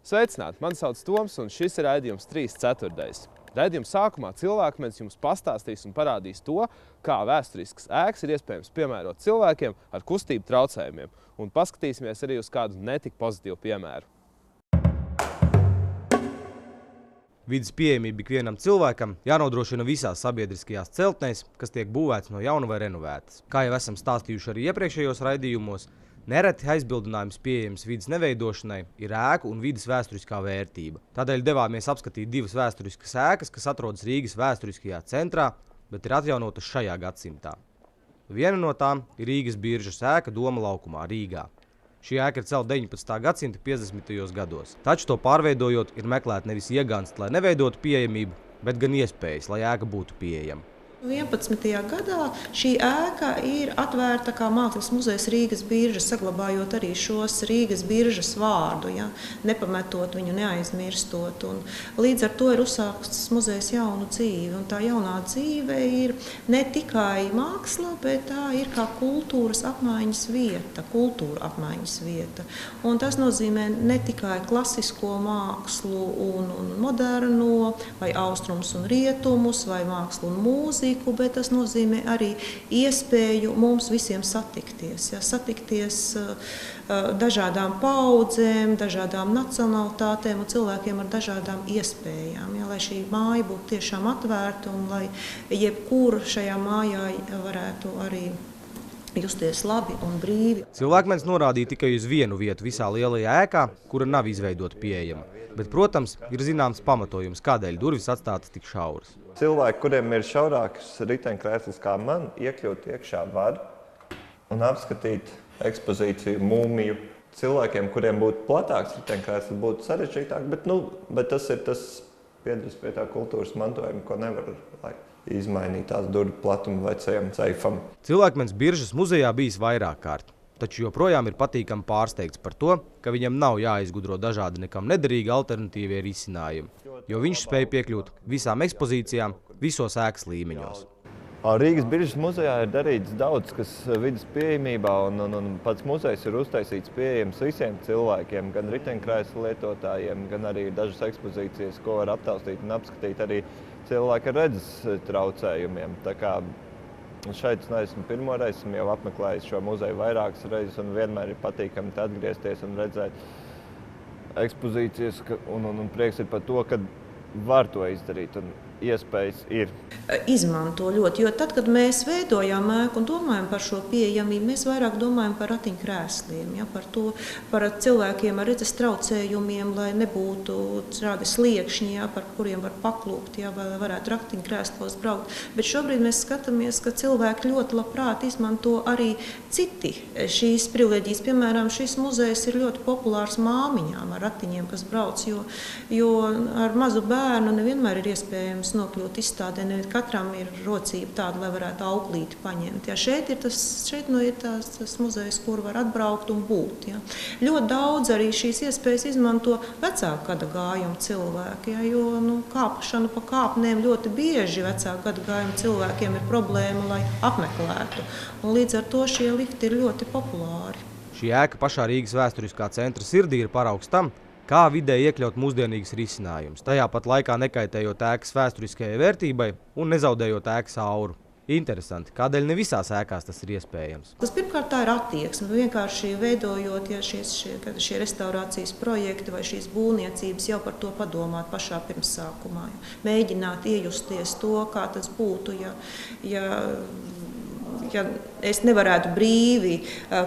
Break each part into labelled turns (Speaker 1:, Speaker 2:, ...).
Speaker 1: Sveicināti! Mani sauc Toms, un šis ir raidījums 3/4. Raidījuma sākumā cilvēkmedis jums pastāstīs un parādīs to, kā vēsturiskas ēkas ir iespējams piemērot cilvēkiem ar kustību traucējumiem, un paskatīsimies arī uz kādu netik pozitīvu piemēru.
Speaker 2: Vides pieejamība ikvienam cilvēkam jānodrošina visās sabiedriskajās celtnēs, kas tiek būvētas no jauna vai renovētas. Kā jau esam stāstījuši arī iepriekšējos raidījumos, nereti aizbildinājums pieejams vides neveidošanai ir ēku un vides vēsturiskā vērtība. Tādēļ devāmies apskatīt divas vēsturiskas ēkas, kas atrodas Rīgas vēsturiskajā centrā, bet ir atjaunotas šajā gadsimtā. Viena no tām ir Rīgas biržas ēka Doma laukumā, Rīgā. Šī ēka ir celta 19. gadsimta 50. gados. Taču to pārveidojot ir meklēta nevis ieganst, lai neveidotu pieejamību, bet gan iespējas, lai ēka būtu pieejama.
Speaker 3: 11. gadā šī ēka ir atvērta kā mākslas muzejs Rīgas birža, saglabājot arī šos Rīgas biržas vārdu, ja, nepametot viņu, neaizmirstot. Un līdz ar to ir uzsākts muzejs jaunu dzīvi. Un tā jaunā dzīve ir ne tikai māksla, bet tā ir kā kultūras apmaiņas vieta. Un tas nozīmē ne tikai klasisko mākslu un moderno, vai austrums un rietumus, vai mākslu un mūziku, bet tas nozīmē arī iespēju mums visiem satikties. Ja, satikties dažādām paudzēm, dažādām nacionalitātēm un cilvēkiem ar dažādām iespējām. Ja, lai šī māja būtu tiešām atvērta un lai jebkur šajā mājā varētu arī justies labi un brīvi.
Speaker 2: Cilvēkmedis norādīja tikai uz vienu vietu visā lielajā ēkā, kura nav izveidota pieejama. Bet, protams, ir zināms pamatojums, kādēļ durvis atstātas tik šauras.
Speaker 4: Cilvēki, kuriem ir šaurāks riteņkrēsls kā man, iekļūt iekšā var un apskatīt ekspozīciju mūmiju. Cilvēkiem, kuriem būtu platāks riteņkrēsls, būtu sarežģītāk, bet tas ir tas piedras pie tā kultūras mantojuma, ko nevar izmainīt tās durvju platumu vecajam seifam.
Speaker 2: Cilvēkmedis biržas muzejā bijis vairāk kārt, taču joprojām ir patīkami pārsteigts par to, ka viņam nav jāizgudro dažādi nekam nederīgi alternatīvie risinājumi, jo viņš spēja piekļūt visām ekspozīcijām visos ēkas līmeņos.
Speaker 4: Rīgas biržas muzejā ir darīts daudz, kas vides pieejamībā, un pats muzejs ir uztaisīts pieejams visiem cilvēkiem, gan riteņkrēslu lietotājiem, gan arī dažas ekspozīcijas, ko var aptaustīt un apskatīt arī cilvēki ar redzes traucējumiem. Tā kā šeit es neesmu pirmoreiz, esmu jau apmeklējis šo muzeju vairākas reizes, un vienmēr ir patīkami atgriezties un redzēt ekspozīcijas, un prieks ir par to, ka var to izdarīt. Un iespējas ir.
Speaker 3: Izmanto ļoti, jo tad, kad mēs veidojam ēku un domājam par šo pieejamību, mēs vairāk domājam par ratiņkrēsliem, ja, par cilvēkiem ar redzes traucējumiem, lai nebūtu tādi sliekšņi, ja, par kuriem var paklūpt, ja, vai varētu ratiņkrēslos braukt. Bet šobrīd mēs skatāmies, ka cilvēki ļoti labprāt izmanto arī citi šīs privileģijas. Piemēram, šis muzejs ir ļoti populārs māmiņām ar ratiņiem, kas brauc, jo ar mazu bērnu nevienmēr ir iespējams nokļūt izstādē, ne katram ir rocība tāda, lai varētu auklīti paņemt. Ja, šeit ir tas muzejs, kur var atbraukt un būt. Ja. Ļoti daudz arī šīs iespējas izmanto vecāku gada gājumu cilvēki, ja, jo kāpšana pa kāpnēm ļoti bieži vecāku gada gājumu cilvēkiem ir problēma, lai apmeklētu. Un līdz ar to šie lifti ir ļoti populāri.
Speaker 2: Šī ēka pašā Rīgas vēsturiskā centra sirdī ir paraugs tam, kā vidē iekļaut mūsdienīgas risinājumus, tajā pat laikā nekaitējot ēkas vēsturiskajai vērtībai un nezaudējot ēkas auru. Interesanti, kādēļ ne visās ēkās tas ir iespējams?
Speaker 3: Tas pirmkārt tā ir attieksme. Vienkārši veidojot šie restaurācijas projekti vai šīs būvniecības, jau par to padomāt pašā pirmsākumā. Mēģināt iejusties to, kā tas būtu, ja es nevarētu brīvi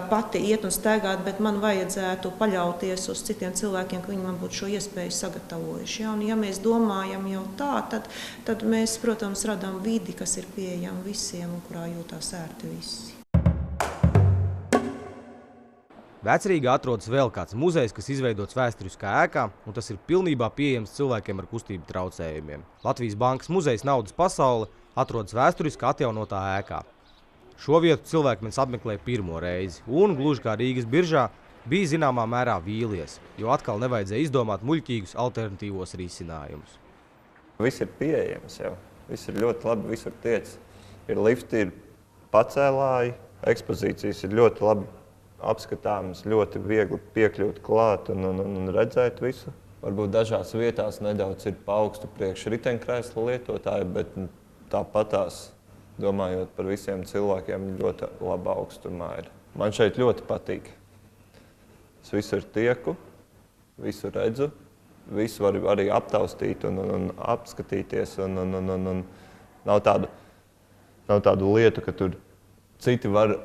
Speaker 3: pati iet un staigāt, bet man vajadzētu paļauties uz citiem cilvēkiem, ka viņi man būtu šo iespēju sagatavojuši. Ja? Un ja mēs domājam jau tā, tad mēs, protams, radām vidi, kas ir pieejama visiem un kurā jūtās ērti visi.
Speaker 2: Vecrīgā atrodas vēl kāds muzejs, kas izveidots vēsturiskā ēkā, un tas ir pilnībā pieejams cilvēkiem ar kustību traucējumiem. Latvijas Bankas muzejs Naudas pasaule atrodas vēsturiskā atjaunotā ēkā. Šo vietu cilvēkmedis apmeklēja pirmo reizi, un gluži kā Rīgas biržā bija zināmā mērā vīlies, jo atkal nevajadzēja izdomāt muļķīgus alternatīvos risinājumus.
Speaker 4: Viss ir pieejams jau, viss ir ļoti labi, visur tiec. Ir lifti, ir pacēlāji, ekspozīcijas ir ļoti labi apskatāmas, ļoti viegli piekļūt klāt un redzēt visu. Varbūt dažās vietās nedaudz ir pa augstu priekš riteņkrēsla lietotāji, bet tāpatās, domājot par visiem cilvēkiem, ļoti laba augstumā ir. Man šeit ļoti patīk. Es visur tieku, visu redzu, visu var arī aptaustīt un apskatīties. Nav tādu lietu, ka tur citi var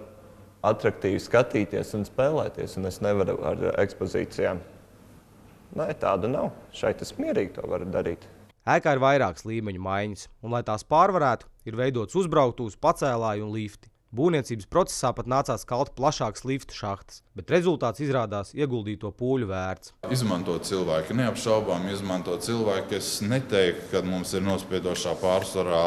Speaker 4: atraktīvi skatīties un spēlēties, un es nevaru ar ekspozīcijām. Nē, tāda nav. Šeit es mierīgi to varu darīt.
Speaker 2: Ēkā ir vairākas līmeņu maiņas, un, lai tās pārvarētu, ir veidots uzbrauktuvs, pacēlāji un lifti. Būvniecības procesā pat nācās kalt plašākas liftu šahtas, bet rezultāts izrādās ieguldīto pūļu vērts.
Speaker 5: Izmanto cilvēki, neapšaubām izmanto cilvēki. Es neteiktu, ka mums ir nospiedošā pārsvarā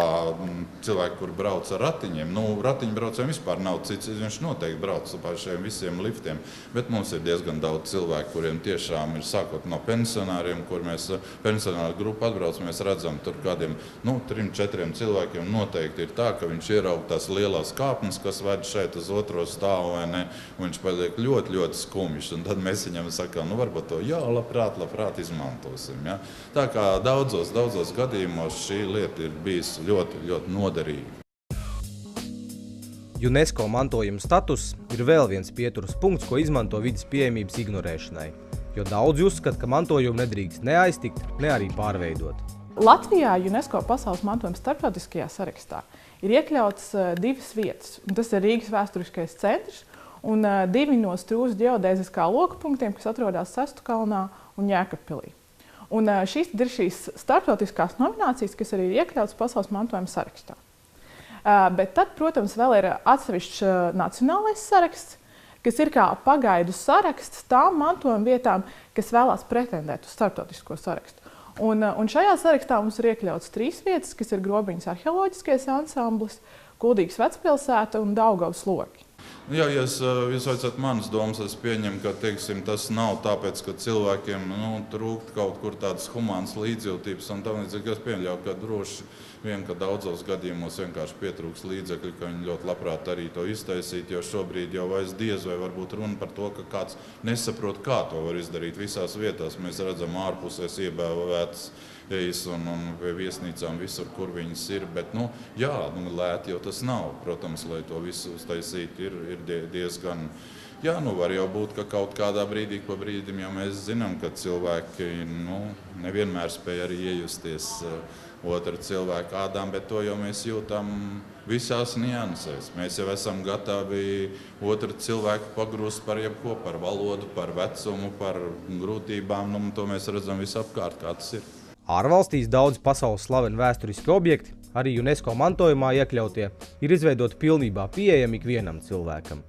Speaker 5: cilvēki, kur brauc ar ratiņiem. Ratiņbraucējiem vispār nav cits, viņš noteikti brauc par šiem visiem liftiem, bet mums ir diezgan daudz cilvēku, kuriem tiešām ir sākot no pensionāriem, kur mēs pensionāru grupu atbrauc, mēs redzam tur kādiem 3-4 cilvēkiem noteikti ir tā, ka viņš ieraug tās lielās kāpnes, kas ved šeit uz otro stāvu, vai ne, un viņš paliek ļoti, ļoti skumjš. Un tad mēs viņam sakām, varbūt to labprāt izmantosim. Ja? Tā kā daudzos gadījumos šī lieta ir bijusi ļoti, ļoti noderīga.
Speaker 2: UNESCO mantojuma status ir vēl viens pieturas punkts, ko izmanto vides pieejamības ignorēšanai, jo daudzi uzskata, ka mantojumu nedrīkst ne aiztikt, ne arī pārveidot.
Speaker 6: Latvijā UNESCO pasaules mantojuma starptautiskajā sarakstā ir iekļauts 2 vietas. Tas ir Rīgas vēsturiskais centrs un 2 no Strūzas ģeodēziskā loka punktiem, kas atrodas Sestkalnā un Jēkabpilī. Un šīs ir šīs starptautiskās nominācijas, kas arī ir iekļautas pasaules mantojuma sarakstā. Bet tad, protams, vēl ir atsevišķs nacionālais saraksts, kas ir kā pagaidu saraksts tām mantojuma vietām, kas vēlās pretendēt uz starptautisko sarakstu. Un šajā sarakstā mums ir iekļauts 3 vietas, kas ir Grobiņas arheoloģiskais ansamblis, Kuldīgas vecpilsēta un Daugavas loki.
Speaker 5: Jā, ja jūs vajadzat manas domas, es pieņemu, ka tas nav tāpēc, ka cilvēkiem trūkt kaut kur tādas humānas līdzjūtības un tam līdzīgi. Es pieļauju, ka droši vien, ka daudzos gadījumos vienkārši pietrūks līdzekļi, ka viņi ļoti labprāt arī to iztaisīt, jo šobrīd jau vairs diez vai varbūt runa par to, ka kāds nesaprot, kā to var izdarīt visās vietās. Mēs redzam ārpusēs iebēvētas ejas un pie viesnīcām visur, kur viņas ir, bet lēti jau tas nav. Protams, lai to visu uztaisīt, ir diezgan. Jā, var jau būt, ka kaut kādā brīdī pa brīdim, ja mēs zinām, ka cilvēki nevienmēr spēj arī iejusties otra cilvēka ādām, bet to jau mēs jūtam visās niansēs. Mēs jau esam gatavi otru cilvēku pagrūst par jebko, par valodu, par vecumu, par grūtībām, to mēs redzam visapkārt, kā tas ir.
Speaker 2: Ārvalstīs daudz pasaules slaveni vēsturiski objekti, arī UNESCO mantojumā iekļautie, ir izveidoti pilnībā pieejami ikvienam cilvēkam.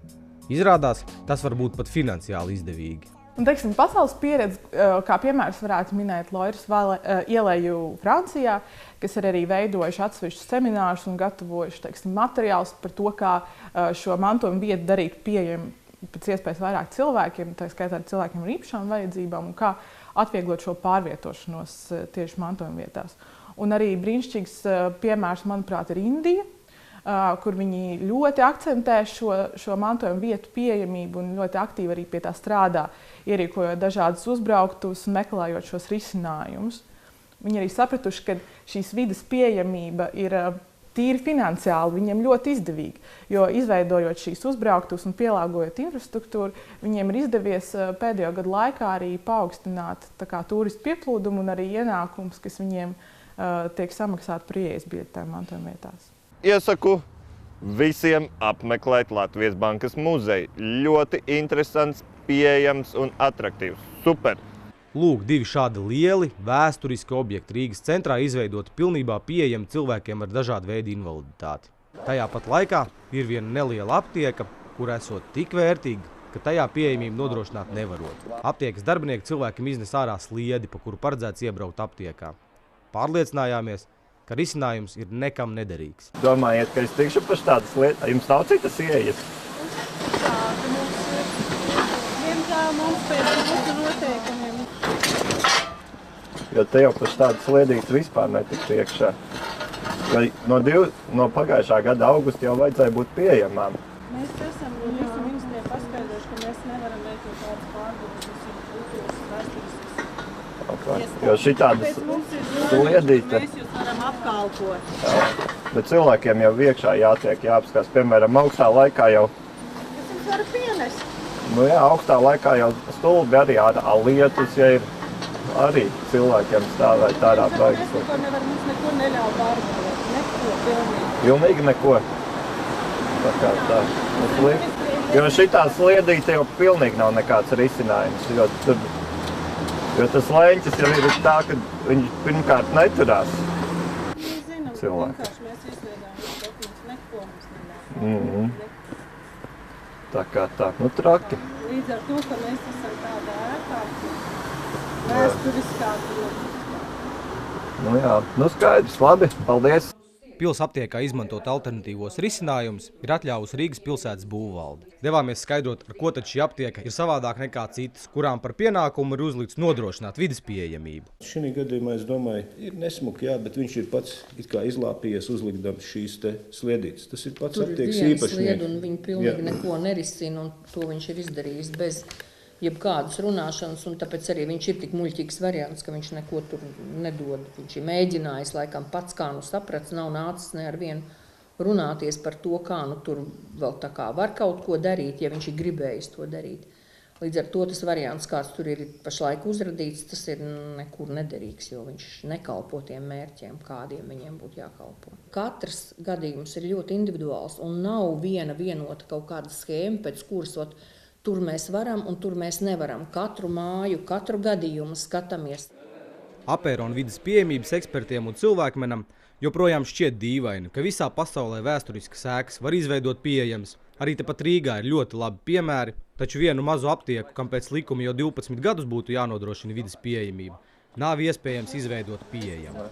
Speaker 2: Izrādās, tas var būt pat finansiāli izdevīgi.
Speaker 6: Pasaules pieredze, kā piemērs varētu minēt Loiras ieleju Francijā, kas ir arī veidojuši atsevišķus seminārus un gatavojuši materiālus par to, kā šo mantojumu vietu darīt pieejamu pēc iespējas vairāk cilvēkiem, tā skaitā ar cilvēkiem ar īpašām vajadzībām, un kā atvieglot šo pārvietošanos tieši mantojuma vietās. Un arī brīnišķīgs piemērs, manuprāt, ir Indija, kur viņi ļoti akcentē šo mantojuma vietu pieejamību un ļoti aktīvi arī pie tā strādā, ierīkojot dažādas uzbrauktuvus un meklējot šos risinājumus. Viņi arī sapratuši, ka šīs vides pieejamība ir tīri finansiāli viņiem ļoti izdevīgi, jo izveidojot šīs uzbrauktuvus un pielāgojot infrastruktūru, viņiem ir izdevies pēdējo gadu laikā arī paaugstināt turistu pieplūdumu un arī ienākumus, kas viņiem tiek samaksāti par ieejas biļetēm mantojuma vietās.
Speaker 4: Iesaku visiem apmeklēt Latvijas Bankas muzeju. Ļoti interesants, pieejams un atraktīvs. Super!
Speaker 2: Lūk, 2 šādi lieli, vēsturiski objekti Rīgas centrā izveidoti pilnībā pieejami cilvēkiem ar dažādu veidu invaliditāti. Tajā pat laikā ir viena neliela aptieka, kur esot tik vērtīga, ka tajā pieejamību nodrošināt nevarot. Aptiekas darbinieki cilvēkiem iznes ārā sliedi, pa kuru paredzēts iebraukt aptiekā. Pārliecinājāmies, ka risinājums ir nekam nederīgs.
Speaker 4: Domājiet, ka es tikšu par tādas lietas? Jums nav citas ieejas?
Speaker 7: Tāda mums ir. Diemžēl mums pēc mūsu noteikumiem.
Speaker 4: Jo te jau par tādas sliedītes vispār netiktu iekšā. No pagājušā gada augusta jau vajadzēja būt pieejamām.
Speaker 7: Mēs esam ministriem paskaidrojuši, ka mēs nevaram veidot tādas pārbaudes, kas ir kultūras vēsturiskas.
Speaker 4: vai? Jo šitādas sliedīte.
Speaker 7: Mēs jūs varam apkalpot.
Speaker 4: Jā. Bet cilvēkiem jau iekšā jātiek, jāapskās. Piemēram, augstā laikā jau,
Speaker 7: Es jums varu pienest.
Speaker 4: nu jā, augstā laikā jau stulbi arī ar lietus, ja ir arī cilvēkiem stāvēt tādā
Speaker 7: Mēs
Speaker 4: baigas.
Speaker 7: neko nevar, mums neko neļauj pārbaudīt. Neko pilnīgi.
Speaker 4: Pilnīgi neko. Tā kā tā. Jo šitā sliedīte jau pilnīgi nav nekāds risinājums. Jo tas leņķis jau ir tā, ka viņš pirmkārt neturās.
Speaker 7: Mēs zinām,
Speaker 4: Cilvēki.
Speaker 7: vienkārši mēs izveidām visu dokumentus. Neko mums neļauj.
Speaker 4: Tā kā tā. Nu traki.
Speaker 7: Līdz ar to, ka mēs esam tādā ēkā, vēsturiskā pilsētā.
Speaker 4: Nu jā. Nu skaidrs. Labi. Paldies.
Speaker 2: Pils aptiekā izmantot alternatīvos risinājumus ir atļāvusi Rīgas pilsētas būvvalde. Devāmies skaidrot, ar ko tad šī aptieka ir savādāk nekā citas, kurām par pienākumu ir uzlikts nodrošināt vides pieejamību.
Speaker 8: Šī gadījumā, es domāju, ir nesmuki, jā, bet viņš ir pats it kā izlāpījies, uzlikdams šīs te sliedītes. Tas ir pats aptiekas īpašnieks.
Speaker 9: Tur ir viena slieda, un viņi pilnīgi neko nerisina, un to viņš ir izdarījis bez jebkādas runāšanas, un tāpēc arī viņš ir tik muļķīgs variants, ka viņš neko tur nedod. Viņš ir mēģinājis, laikam pats kā nu saprats, nav nācis ne ar vienu runāties par to, kā nu tur vēl tā kā var kaut ko darīt, ja viņš ir gribējis to darīt. Līdz ar to tas variants, kāds tur ir pašlaik uzradīts, tas ir nekur nederīgs, jo viņš nekalpo tiem mērķiem, kādiem viņiem būtu jākalpo. Katrs gadījums ir ļoti individuāls, un nav viena vienota kaut kāda schēma, pēc kuras tur mēs varam un tur mēs nevaram. Katru māju, katru gadījumu skatāmies.
Speaker 2: Apērona vides pieejamības ekspertiem un cilvēkmenam joprojām šķiet dīvaini, ka visā pasaulē vēsturiskas ēkas var izveidot pieejamas. Arī tepat Rīgā ir ļoti labi piemēri, taču vienu mazu aptieku, kam pēc likuma jau 12 gadus būtu jānodrošina vides pieejamība, nav iespējams izveidot pieejamu.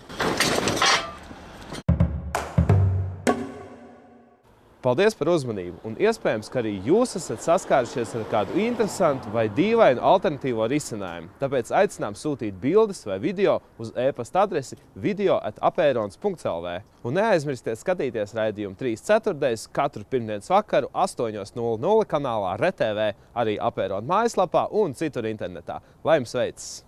Speaker 1: Paldies par uzmanību, un iespējams, ka arī jūs esat saskārušies ar kādu interesantu vai dīvainu alternatīvo risinājumu. Tāpēc aicinām sūtīt bildes vai video uz e-pasta adresi video@aperons.lv. Un neaizmirstiet skatīties raidījumu 3/4 katru pirmdienas vakaru 8:00 kanālā RTV, arī Aperona mājaslapā un citur internetā. Lai jums veicas!